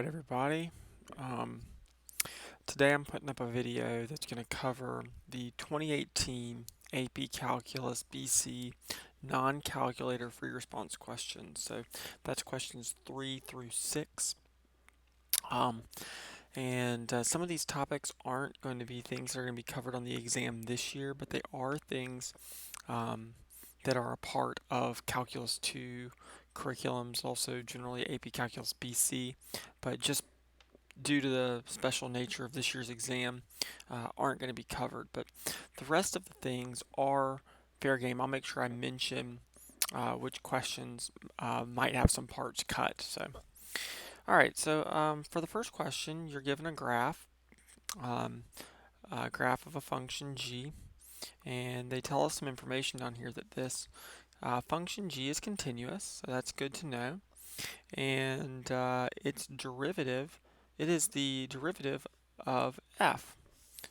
Alright everybody, um, today I'm putting up a video that's going to cover the 2018 AP Calculus BC non-calculator free response questions. So that's questions 3 through 6. Um, some of these topics aren't going to be things that are going to be covered on the exam this year, but they are things um, that are a part of Calculus 2 curriculums, also generally AP Calculus BC, but just due to the special nature of this year's exam, aren't going to be covered. But the rest of the things are fair game. I'll make sure I mention which questions might have some parts cut. So, all right. So for the first question, you're given um, a graph of a function g, and they tell us some information down here that this function g is continuous. So that's good to know. And its derivative, it is the derivative of f.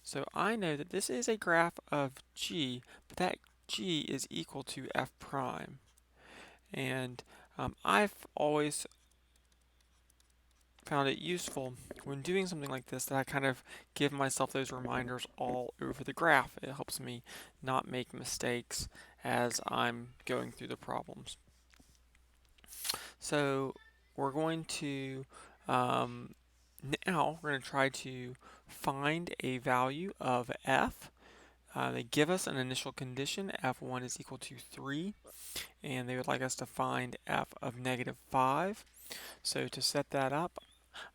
So I know that this is a graph of g, but that g is equal to f prime. And I've always found it useful when doing something like this that I kind of give myself those reminders all over the graph. It helps me not make mistakes as I'm going through the problems. So we're going to now we're going to try to find a value of f. They give us an initial condition, f1 is equal to 3, and they would like us to find f of negative 5. So to set that up,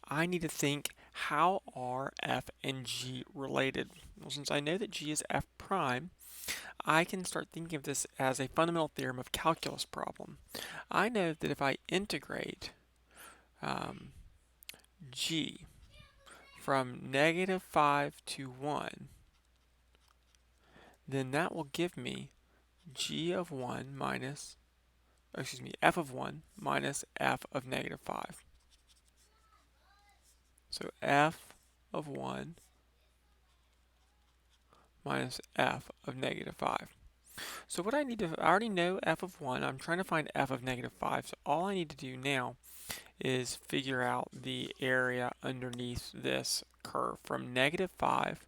I need to think, how are f and g related? Well, since I know that g is f prime, I can start thinking of this as a fundamental theorem of calculus problem. I know that if I integrate g from negative 5 to 1, then that will give me g of 1 minus, f of 1 minus f of negative 5. So f of 1 minus f of negative 5. So what I need to, I already know f of 1, I'm trying to find f of negative 5, so all I need to do now is figure out the area underneath this curve from negative 5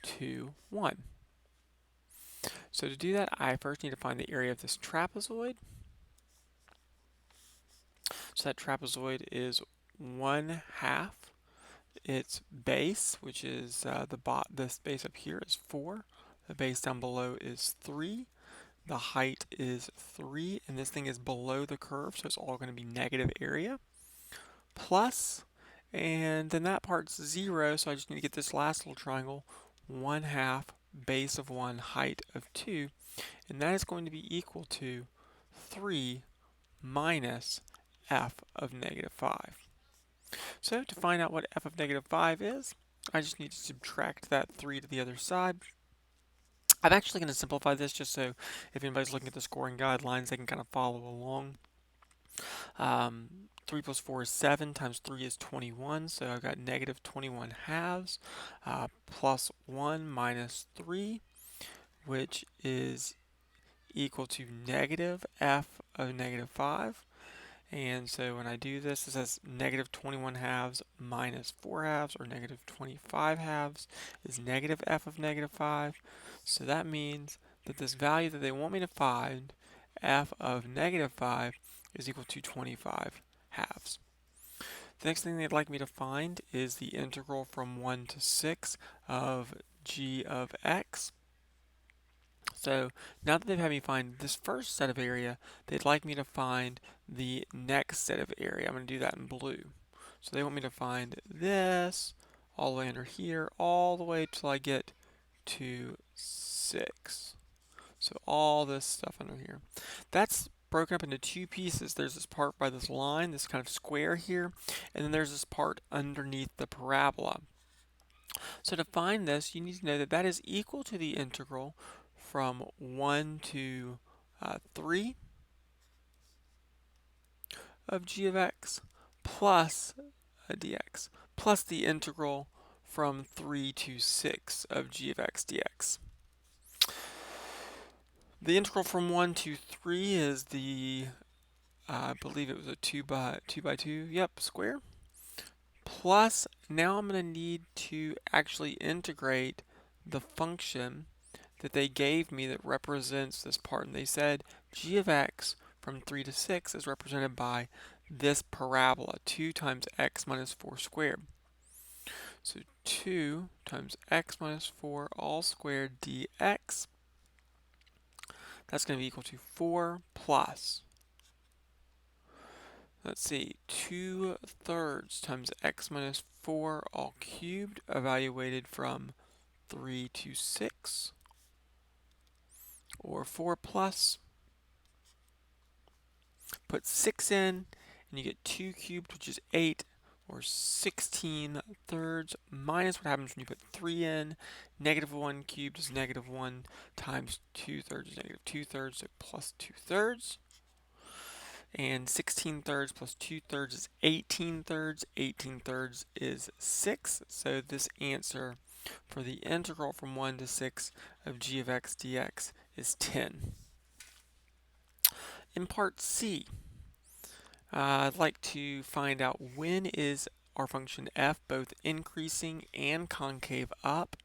to 1. So to do that, I first need to find the area of this trapezoid. So that trapezoid is 1/2 its base, which is the base up here is 4. The base down below is 3. The height is 3, and this thing is below the curve, so it's all going to be negative area. Plus, and then that part's 0, so I just need to get this last little triangle, 1/2 base of 1, height of 2, and that is going to be equal to 3 minus f of negative 5. So to find out what f of negative 5 is, I just need to subtract that 3 to the other side. I'm actually going to simplify this just so if anybody's looking at the scoring guidelines, they can kind of follow along. 3 plus 4 is 7, times 3 is 21, so I've got negative 21 halves, plus 1 minus 3, which is equal to negative f of negative 5. And so when I do this, it says negative 21 halves minus 4 halves, or negative 25 halves, is negative f of negative 5. So that means that this value that they want me to find, f of negative 5, is equal to 25 halves. The next thing they'd like me to find is the integral from 1 to 6 of g of x. So now that they've had me find this first set of area, they'd like me to find the next set of area. I'm going to do that in blue. So they want me to find this all the way under here, all the way till I get to 6. So all this stuff under here. That's broken up into two pieces. There's this part by this line, this kind of square here, and then there's this part underneath the parabola. So to find this, you need to know that that is equal to the integral from 1 to 3 of g of x plus dx, plus the integral from 3 to 6 of g of x dx. The integral from 1 to 3 is the, I believe it was a 2 by 2, yep, square, plus now I'm going to need to actually integrate the function that they gave me that represents this part. And they said g of x from 3 to 6 is represented by this parabola, 2 times x minus 4 squared. So 2 times x minus 4 all squared dx, that's going to be equal to 4 plus, let's see, 2/3 times x minus 4 all cubed, evaluated from 3 to 6, or 4 plus, put 6 in, and you get 2 cubed, which is 8, or 16/3, minus what happens when you put 3 in. -1 cubed is -1 times 2/3 is -2/3, so plus 2/3. And 16/3 plus 2/3 is 18/3. 18/3 is 6. So this answer for the integral from 1 to 6 of g of x dx is 10. In part C, I'd like to find out when is our function f both increasing and concave up.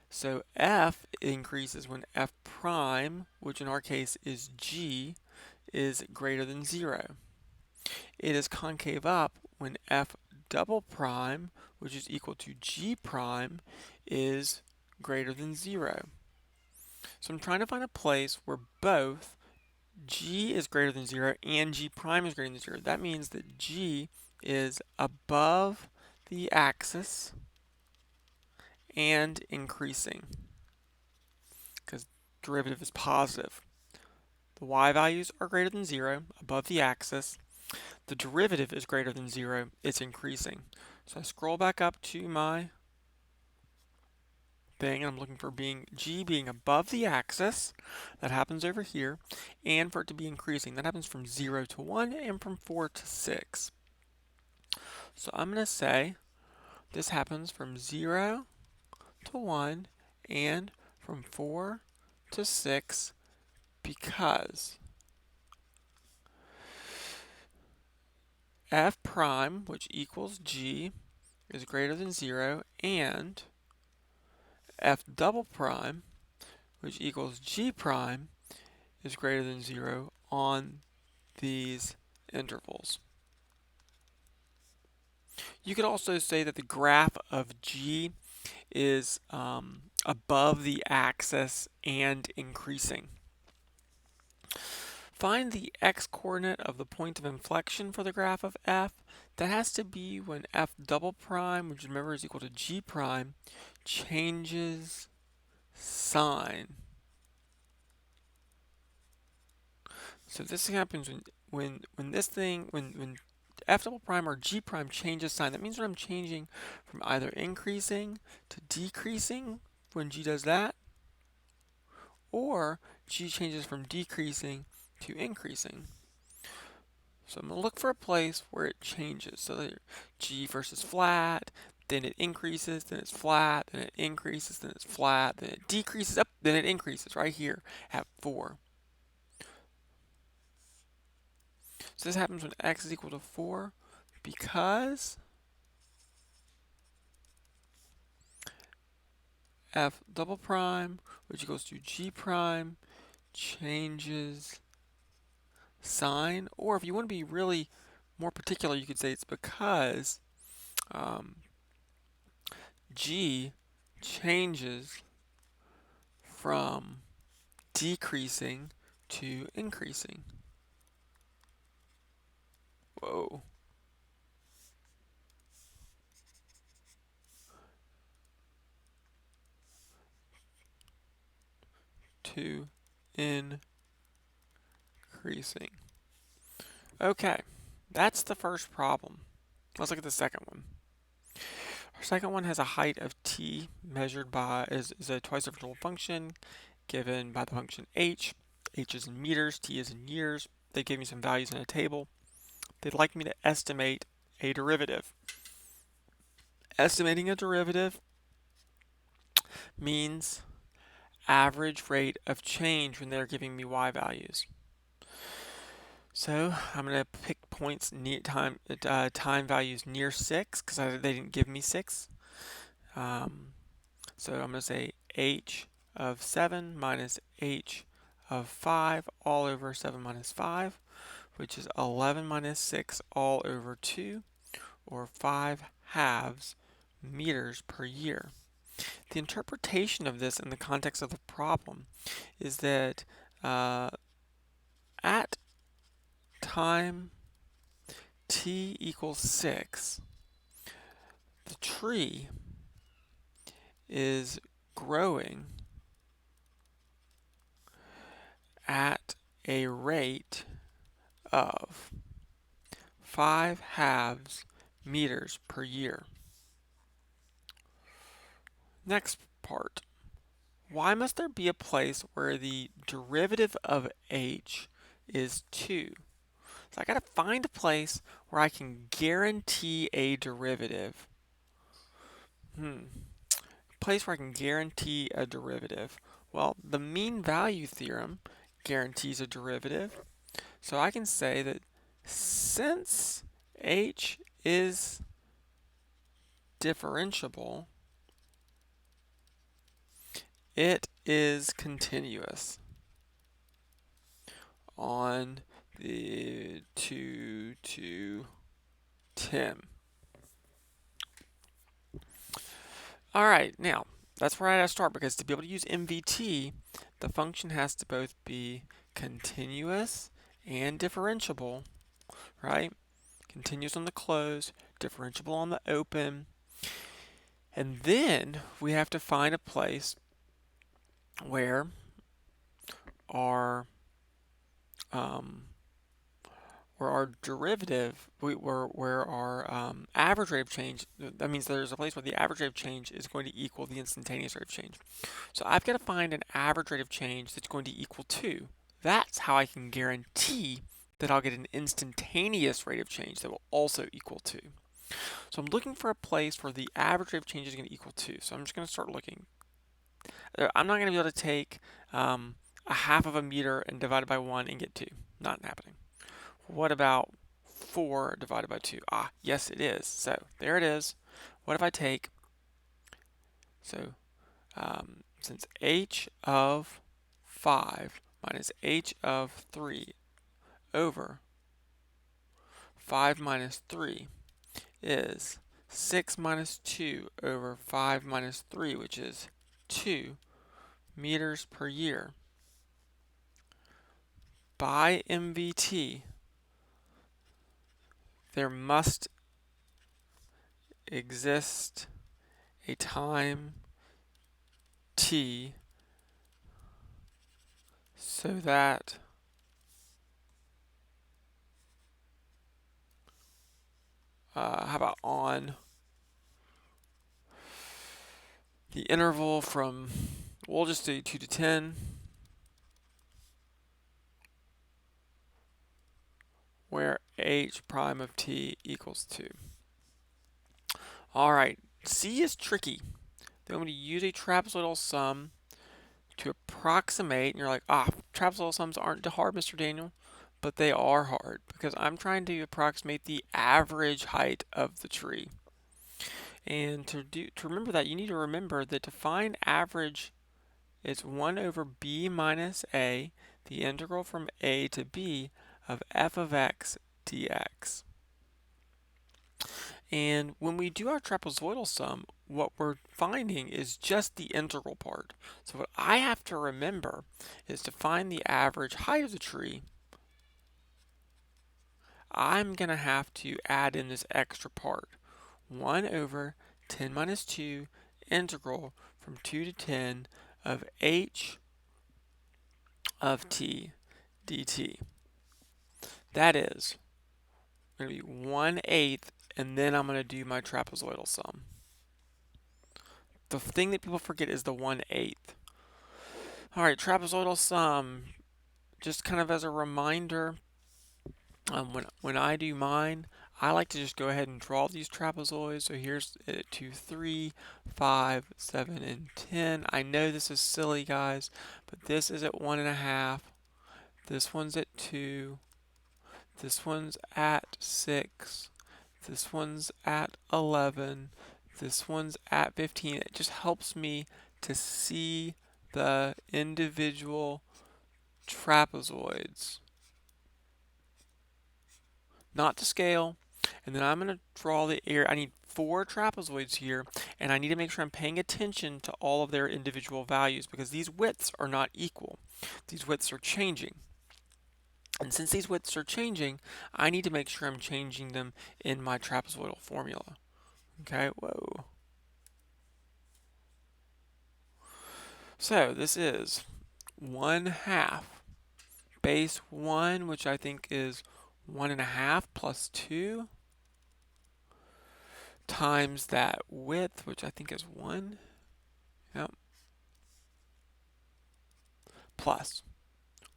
So f increases when f prime, which in our case is g, is greater than 0. It is concave up when f double prime, which is equal to g prime, is greater than 0. So I'm trying to find a place where both g is greater than 0 and g prime is greater than 0. That means that g is above the axis and increasing, because derivative is positive. The y values are greater than 0, above the axis. The derivative is greater than 0, it's increasing. So I scroll back up to my thing, and I'm looking for g being above the axis. That happens over here. And for it to be increasing. That happens from 0 to 1 and from 4 to 6. So I'm going to say this happens from 0 to 1 and from 4 to 6 because f prime, which equals g, is greater than 0, and f double prime, which equals g prime, is greater than 0 on these intervals. You could also say that the graph of g is above the axis and increasing. Find the x-coordinate of the point of inflection for the graph of f. That has to be when f double prime, which remember is equal to g prime, changes sign. So this happens when f double prime or g prime changes sign. That means when I'm changing from either increasing to decreasing when g does that, or g changes from decreasing to increasing. So I'm going to look for a place where it changes. So that g first is flat, then it increases, then it's flat, then it increases, then it's flat, then it decreases, up, then it increases right here at 4. So this happens when x is equal to 4 because f double prime, which equals to g prime, changes sign. Or if you want to be really more particular, you could say it's because g changes from decreasing to increasing. Whoa. To increasing. Okay, that's the first problem. Let's look at the second one. Our second one has a height of t measured by is a twice differentiable function given by the function h. H is in meters, t is in years. They gave me some values in a table. They'd like me to estimate a derivative. Estimating a derivative means average rate of change when they're giving me y values. So I'm going to pick points near time values near 6 because they didn't give me 6. So I'm going to say h of 7 minus h of 5 all over 7 minus 5, which is 11 minus 6 all over 2, or 5 halves meters per year. The interpretation of this in the context of the problem is that at time t equals 6, the tree is growing at a rate of 5 halves meters per year. Next part. Why must there be a place where the derivative of h is 2? So I got to find a place where I can guarantee a derivative. Place where I can guarantee a derivative. Well, the mean value theorem guarantees a derivative. So I can say that since h is differentiable, it is continuous on the 2 to 10. All right, now that's where I had to start, because to be able to use MVT, the function has to both be continuous and differentiable, right? Continuous on the closed, differentiable on the open. And then we have to find a place where our derivative, where our average rate of change, that means there's a place where the average rate of change is going to equal the instantaneous rate of change. So I've got to find an average rate of change that's going to equal 2. That's how I can guarantee that I'll get an instantaneous rate of change that will also equal 2. So I'm looking for a place where the average rate of change is going to equal 2. So I'm just going to start looking. I'm not going to be able to take a half of a meter and divide it by 1 and get 2. Not happening. What about 4 divided by 2? Ah, yes it is. So there it is. What if I take, so since h of 5 minus h of 3 over 5 minus 3 is 6 minus 2 over 5 minus 3, which is 2 meters per year. By MVT, there must exist a time t so that how about on the interval from, we'll just do 2 to 10, where h prime of t equals 2. All right, C is tricky. Then I'm going to use a trapezoidal sum to approximate, and you're like, trapezoidal sums aren't hard, Mr. Daniel, but they are hard because I'm trying to approximate the average height of the tree. And to remember that, you need to remember that to find average, it's 1 over b minus a, the integral from a to b of f of x dx. And when we do our trapezoidal sum, what we're finding is just the integral part. So what I have to remember is to find the average height of the tree, I'm going to have to add in this extra part. 1 over 10 minus 2 integral from 2 to 10 of h of t dt. That is going to be 1/8, and then I'm going to do my trapezoidal sum. The thing that people forget is the 1/8. All right, trapezoidal sum, just kind of as a reminder, when I do mine, I like to just go ahead and draw these trapezoids. So here's 2, 3, 5, 7, and 10. I know this is silly, guys, but this is at 1.5. This one's at 2. this one's at 6, this one's at 11, this one's at 15. It just helps me to see the individual trapezoids, not to scale. And then I'm going to draw the area. I need 4 trapezoids here, and I need to make sure I'm paying attention to all of their individual values because these widths are not equal. These widths are changing. And since these widths are changing, I need to make sure I'm changing them in my trapezoidal formula. Okay, whoa. So this is 1/2 base 1, which I think is 1.5 plus 2, times that width, which I think is 1. Yep. Plus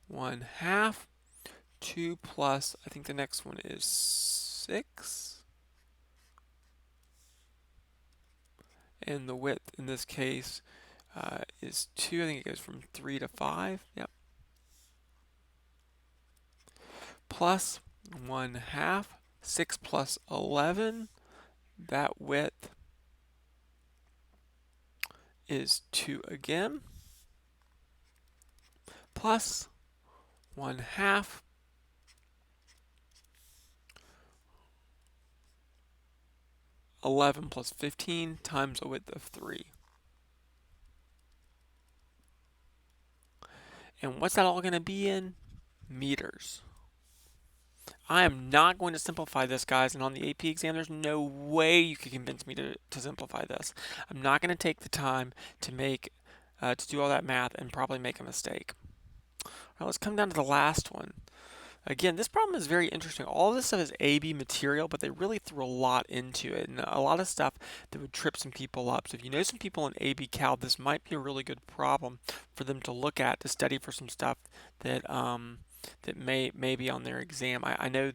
1/2, 2 plus, I think the next one is 6. And the width in this case is 2. I think it goes from 3 to 5. Yep. Plus 1/2, 6 plus 11. That width is 2 again. Plus 1/2, 11 plus 15 times a width of 3. And what's that all going to be in? Meters. I am not going to simplify this, guys, and on the AP exam, there's no way you can convince me to simplify this. I'm not going to take the time to do all that math and probably make a mistake. All right, let's come down to the last one. Again, this problem is very interesting. All of this stuff is AB material, but they really threw a lot into it, and a lot of stuff that would trip some people up. So if you know some people in AB Cal, this might be a really good problem for them to look at to study for some stuff that that may be on their exam. I know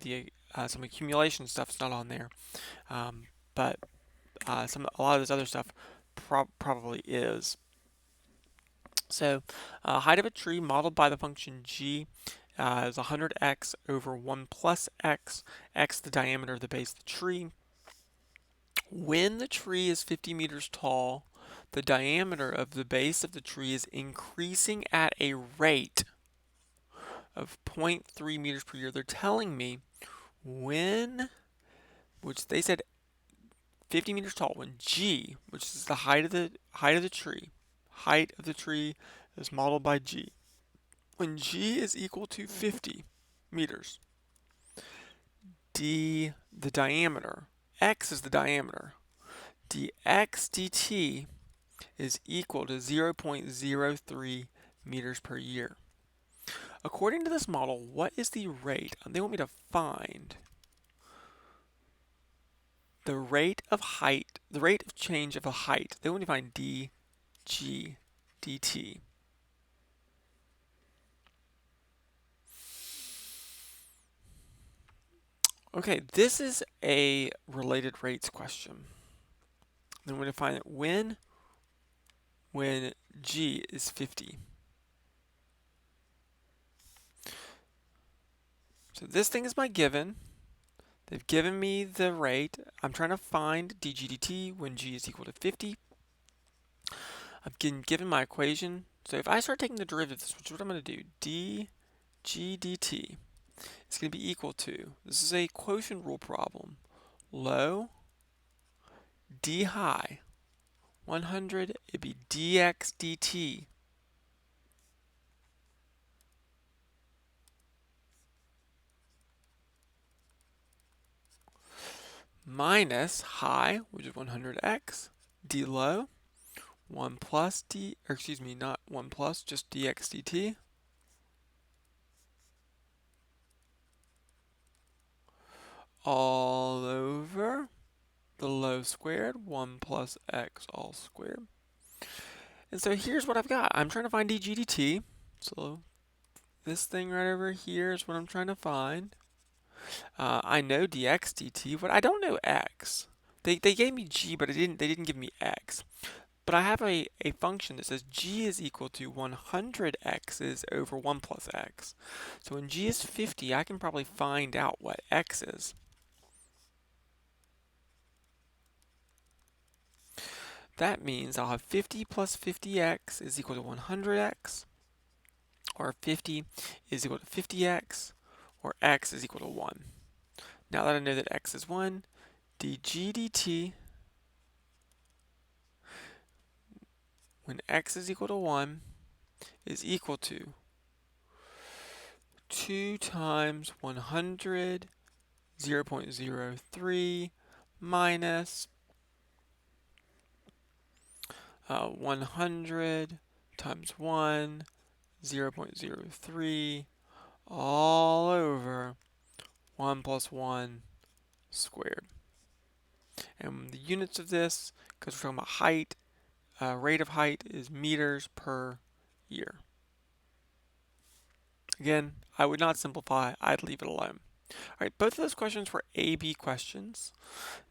some accumulation stuff's not on there, but a lot of this other stuff probably is. So height of a tree modeled by the function g is 100x over 1 plus x, the diameter of the base of the tree. When the tree is 50 meters tall, the diameter of the base of the tree is increasing at a rate of 0.3 meters per year. They're telling me which they said 50 meters tall, when g, which is the height of the tree is modeled by g. When g is equal to 50 meters, the diameter, x is the diameter, dx dt is equal to 0.03 meters per year. According to this model, what is the rate? They want me to find the rate of change of a height. They want me to find dg dt. Okay, this is a related rates question. Then we're going to find it when g is 50. So this thing is my given. They've given me the rate. I'm trying to find dg dt when g is equal to 50. I've been given my equation. So if I start taking the derivatives, which is what I'm going to do, dg dt is going to be equal to, this is a quotient rule problem, low, d high, 100, it'd be dx dt minus high, which is 100x, d low, 1 plus d, or excuse me, not 1 plus, just dx dt, all over the low squared, 1 plus x all squared. And so here's what I've got. I'm trying to find dg dt. So this thing right over here is what I'm trying to find. I know dx dt, but I don't know x. They gave me g, but they didn't give me x. but I have a function that says g is equal to 100 x's over 1 plus x. So when g is 50, I can probably find out what x is. That means I'll have 50 plus 50x is equal to 100x, or 50 is equal to 50x, or x is equal to 1. Now that I know that x is 1, dg dt, when x is equal to 1, is equal to 2 times 100, 0.03, minus 100 times 1, 0.03, all over 1 plus 1 squared. And the units of this, because we're talking about height, rate of height is meters per year. Again, I would not simplify, I'd leave it alone. All right, both of those questions were A-B questions.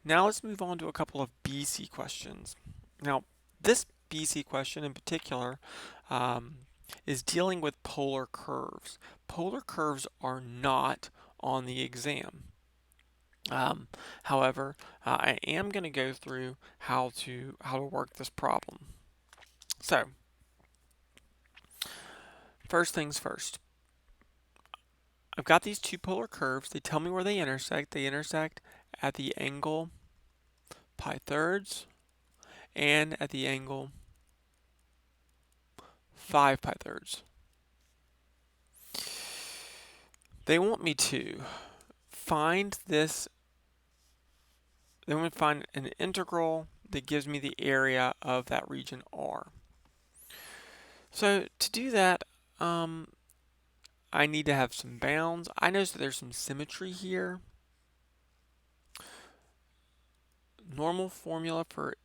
Now let's move on to a couple of B-C questions. Now, this B-C question in particular is dealing with polar curves. Polar curves are not on the exam. However, I am going to go through how to work this problem. So, first things first. I've got these two polar curves. They tell me where they intersect. They intersect at the angle pi thirds and at the angle 5 pi thirds. They want me to find this. They want me to find an integral that gives me the area of that region R. So to do that, I need to have some bounds. I notice that there's some symmetry here. Normal formula for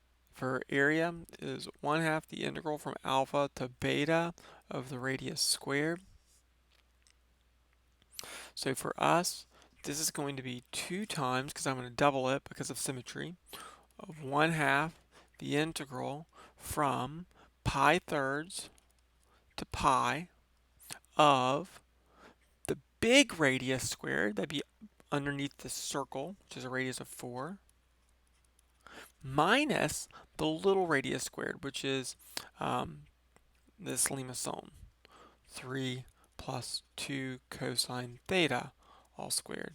area is 1/2 the integral from alpha to beta of the radius squared. So for us, this is going to be 2 times, because I'm going to double it because of symmetry, of 1/2 the integral from pi thirds to pi of the big radius squared, that'd be underneath the circle, which is a radius of 4, minus the little radius squared, which is this lemma sum, 3 plus 2 cosine theta, all squared.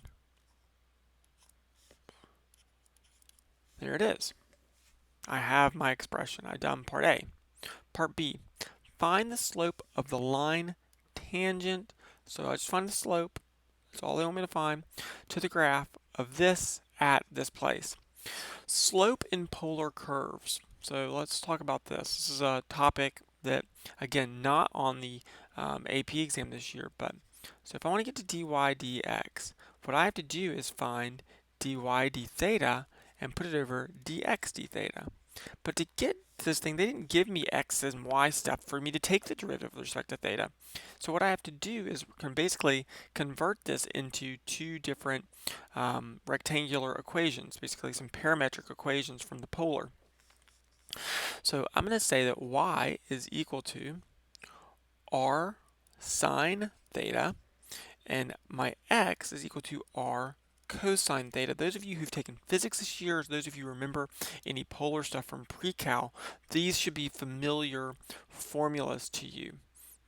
There it is. I have my expression. I've done part A. Part B, find the slope of the line tangent. So I just find the slope, that's all they want me to find, to the graph of this at this place. Slope in polar curves. So let's talk about this. This is a topic that, again, not on the AP exam this year, but so if I want to get to dy dx, what I have to do is find dy d theta and put it over dx d theta. But to get this thing, they didn't give me x and y stuff for me to take the derivative with respect to theta. So what I have to do is basically convert this into two different rectangular equations, basically some parametric equations from the polar. So I'm going to say that y is equal to r sine theta, and my x is equal to r cosine theta. Those of you who've taken physics this year, or those of you who remember any polar stuff from pre-cal, these should be familiar formulas to you,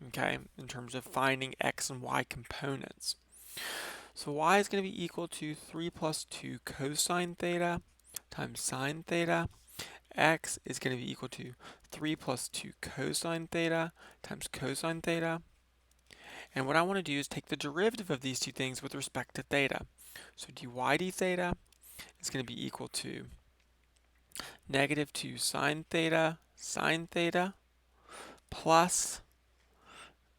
okay, in terms of finding x and y components. So y is going to be equal to 3 plus 2 cosine theta times sine theta. X is going to be equal to 3 plus 2 cosine theta times cosine theta. And what I want to do is take the derivative of these two things with respect to theta. So dy d theta is going to be equal to negative 2 sine theta plus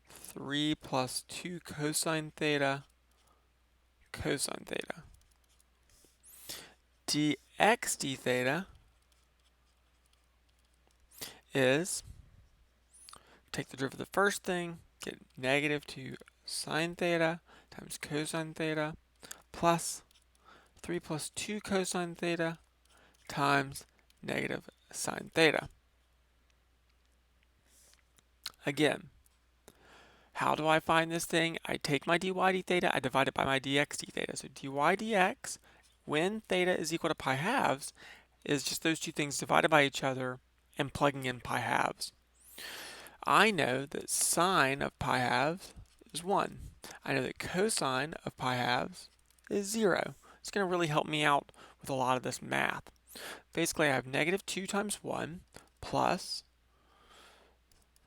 3 plus 2 cosine theta cosine theta. dx d theta is, take the derivative of the first thing, get negative 2 sine theta times cosine theta plus 3 plus 2 cosine theta times negative sine theta. Again, how do I find this thing? I take my dy d theta, I divide it by my dx d theta. So dy dx, when theta is equal to pi halves, is just those two things divided by each other and plugging in pi halves. I know that sine of pi halves is 1. I know that cosine of pi halves is 0. It's going to really help me out with a lot of this math. Basically, I have negative 2 times 1 plus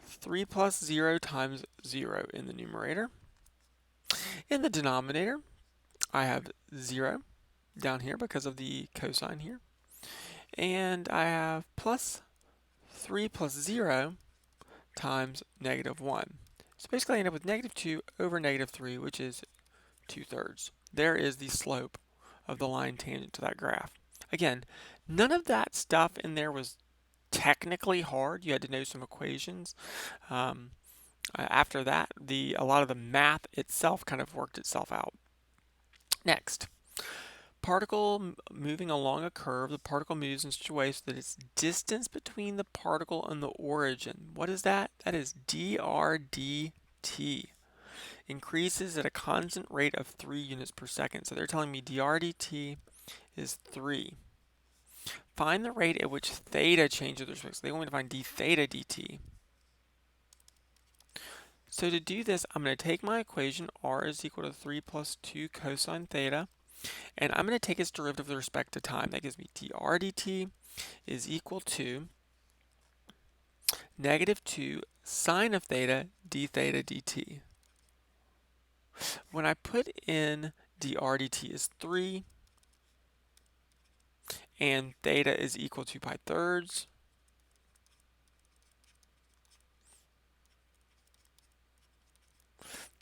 3 plus 0 times 0 in the numerator. In the denominator, I have 0 down here because of the cosine here. And I have plus 3 plus 0 times negative 1. So basically I end up with negative 2 over negative 3, which is 2/3. There is the slope of the line tangent to that graph. Again, none of that stuff in there was technically hard. You had to know some equations. After that, a lot of the math itself kind of worked itself out. Next, particle moving along a curve. The particle moves in such a way so that its distance between the particle and the origin. What is that? That is dr dt. Increases at a constant rate of 3 units per second. So they're telling me dr dt is 3. Find the rate at which theta changes with respect. So they want me to find d theta dt. So to do this, I'm going to take my equation r is equal to 3 plus 2 cosine theta, and I'm going to take its derivative with respect to time. That gives me dr dt is equal to negative 2 sine of theta d theta dt. When I put in dr dt is 3, and theta is equal to pi thirds,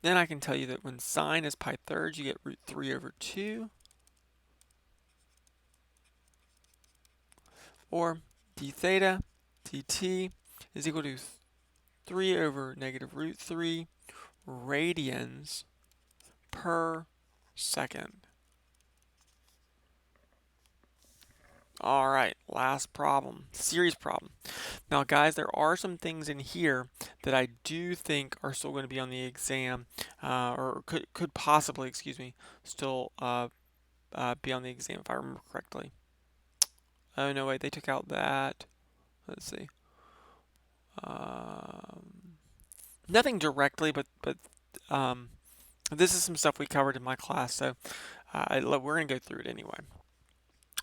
then I can tell you that when sine is pi thirds, you get root 3 over 2, or d theta dt is equal to 3 over negative root 3 radians per second. All right, last problem, series problem. Now guys, there are some things in here that I do think are still going to be on the exam, or could possibly, excuse me, still be on the exam if I remember correctly. Oh no, wait, they took out that. Let's see. Nothing directly, but this is some stuff we covered in my class, so we're going to go through it anyway.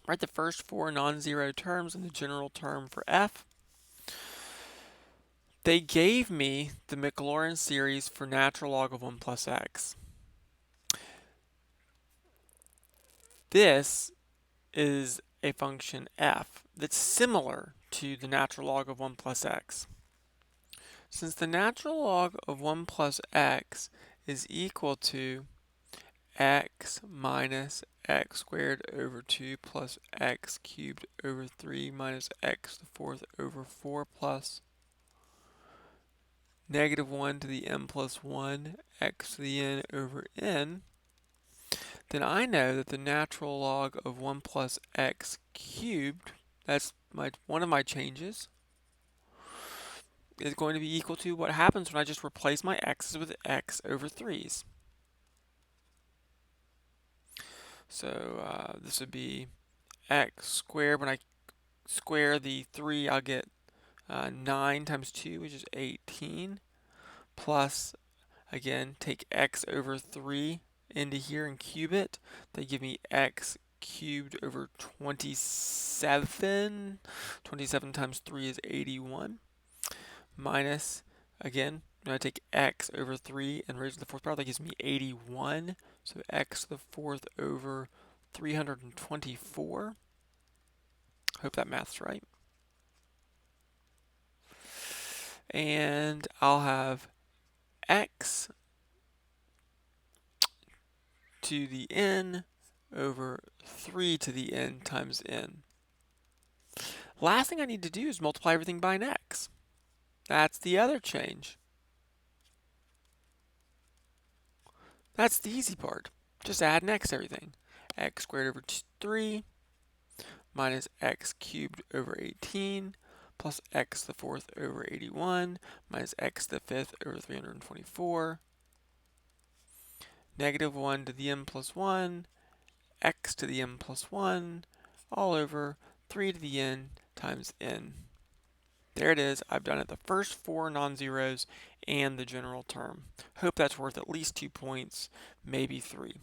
Write the first 4 non-zero terms in the general term for f. They gave me the Maclaurin series for natural log of 1 plus x. This is a function f that's similar to the natural log of 1 plus x. Since the natural log of 1 plus x is equal to x minus x squared over 2 plus x cubed over 3 minus x to the fourth over 4 plus negative 1 to the n plus 1 x to the n over n, then I know that the natural log of 1 plus x cubed, that's one of my changes, is going to be equal to what happens when I just replace my x's with x over 3's. So this would be x squared. When I square the 3, I'll get 9 times 2, which is 18, plus, again, take x over 3 into here and cube it. They give me x cubed over 27. 27 times 3 is 81. Minus, again, when I take x over 3 and raise to the fourth power, that gives me 81. So x to the fourth over 324. Hope that math's right. And I'll have x to the n over 3 to the n times n. Last thing I need to do is multiply everything by an x. That's the other change. That's the easy part. Just add an x to everything. X squared over 3 minus x cubed over 18 plus x to the fourth over 81 minus x to the fifth over 324, negative 1 to the n plus 1, x to the n plus 1, all over 3 to the n times n. There it is. I've done it the first four non-zeros and the general term. Hope that's worth at least 2 points, maybe 3.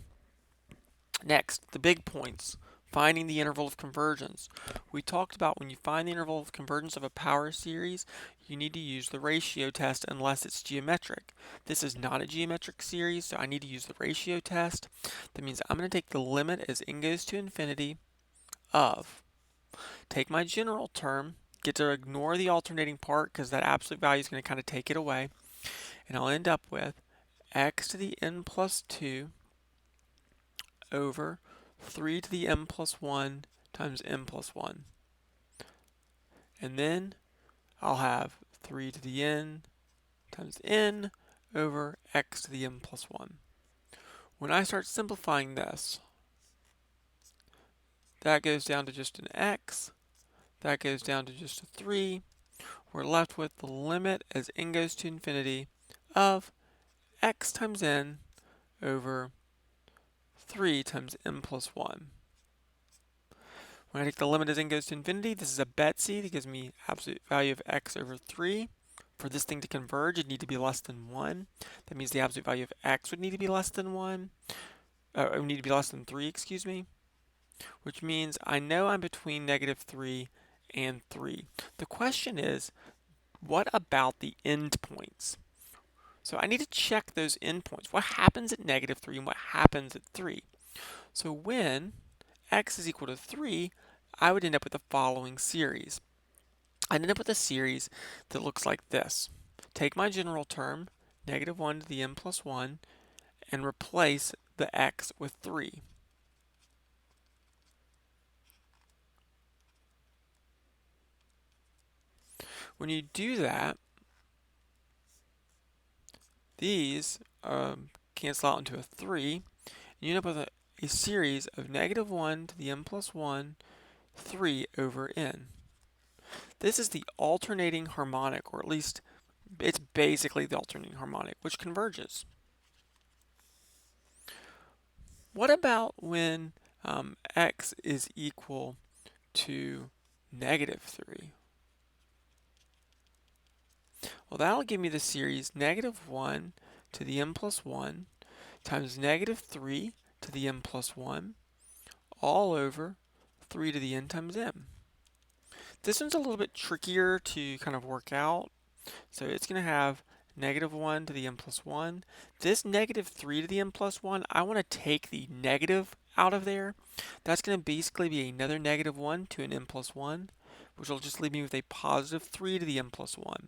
Next, the big points. Finding the interval of convergence. We talked about when you find the interval of convergence of a power series, you need to use the ratio test unless it's geometric. This is not a geometric series, so I need to use the ratio test. That means I'm going to take the limit as n goes to infinity of, take my general term, get to ignore the alternating part because that absolute value is going to kind of take it away, and I'll end up with x to the n plus 2 over 3 to the n plus 1 times n plus 1. And then I'll have 3 to the n times n over x to the n plus 1. When I start simplifying this, that goes down to just an x, that goes down to just a 3. We're left with the limit as n goes to infinity of x times n over 3 times n plus 1. When I take the limit as n goes to infinity, this is a Betsy that gives me absolute value of x over 3. For this thing to converge, it would need to be less than 1. That means the absolute value of x would need to be less than 1. It would need to be less than 3, excuse me. Which means I know I'm between negative 3 and 3. The question is, what about the endpoints? So I need to check those endpoints. What happens at negative 3 and what happens at 3? So when x is equal to 3, I would end up with the following series. I'd end up with a series that looks like this. Take my general term, negative 1 to the n plus 1, and replace the x with 3. When you do that, these cancel out into a 3, and you end up with a series of negative 1 to the n plus 1, 3 over n. This is the alternating harmonic, or at least it's basically the alternating harmonic, which converges. What about when x is equal to negative 3? Well, that'll give me the series negative 1 to the n plus 1 times negative 3 to the n plus 1 all over 3 to the n times m. This one's a little bit trickier to kind of work out. So it's going to have negative 1 to the n plus 1. This negative 3 to the n plus 1, I want to take the negative out of there. That's going to basically be another negative 1 to an n plus 1, which will just leave me with a positive 3 to the n plus 1.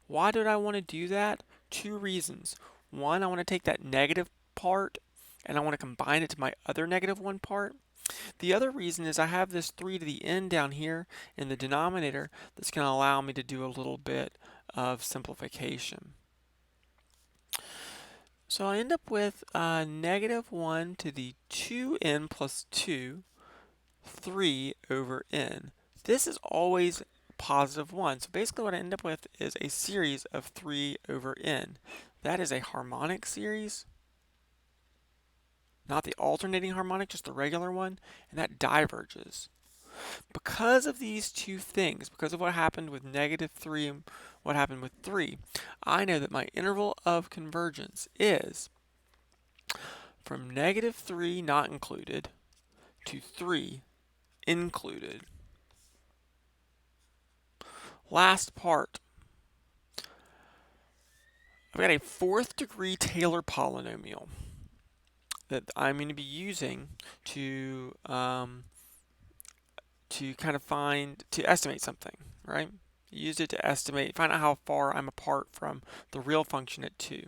Why did I want to do that? Two reasons. One, I want to take that negative part and I want to combine it to my other negative 1 part. The other reason is I have this 3 to the n down here in the denominator that's going to allow me to do a little bit of simplification. So I end up with negative 1 to the 2n plus 2, 3 over n. This is always positive 1. So basically what I end up with is a series of 3 over n. That is a harmonic series, not the alternating harmonic, just the regular one, and that diverges. Because of these two things, because of what happened with negative 3 and what happened with 3, I know that my interval of convergence is from negative 3 not included to 3 included. Last part. I've got a 4th degree Taylor polynomial that I'm going to be using to estimate something, right? Use it to estimate, find out how far I'm apart from the real function at 2.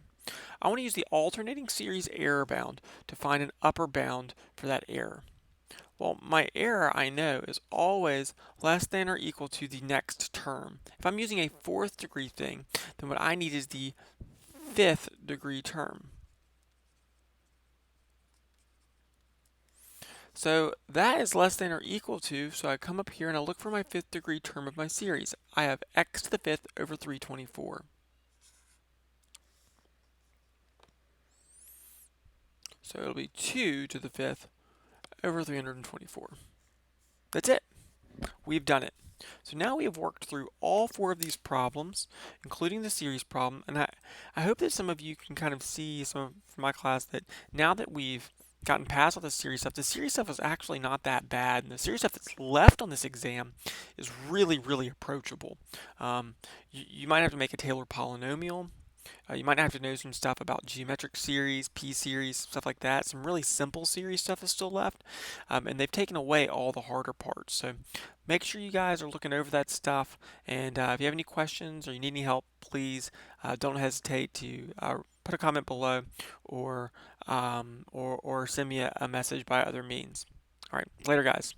I want to use the alternating series error bound to find an upper bound for that error. Well, my error, I know, is always less than or equal to the next term. If I'm using a 4th degree thing, then what I need is the 5th degree term. So that is less than or equal to, so I come up here and I look for my fifth degree term of my series. I have x to the fifth over 324. So it'll be 2 to the fifth over 324. That's it. We've done it. So now we have worked through all four of these problems, including the series problem, and I hope that some of you can kind of see from my class that now that we've gotten past all the series stuff is actually not that bad, and the series stuff that's left on this exam is really, really approachable. You might have to make a Taylor polynomial. You might have to know some stuff about geometric series, p-series, stuff like that. Some really simple series stuff is still left, and they've taken away all the harder parts. So make sure you guys are looking over that stuff, and if you have any questions or you need any help, please don't hesitate to put a comment below or send me a message by other means. All right, later guys.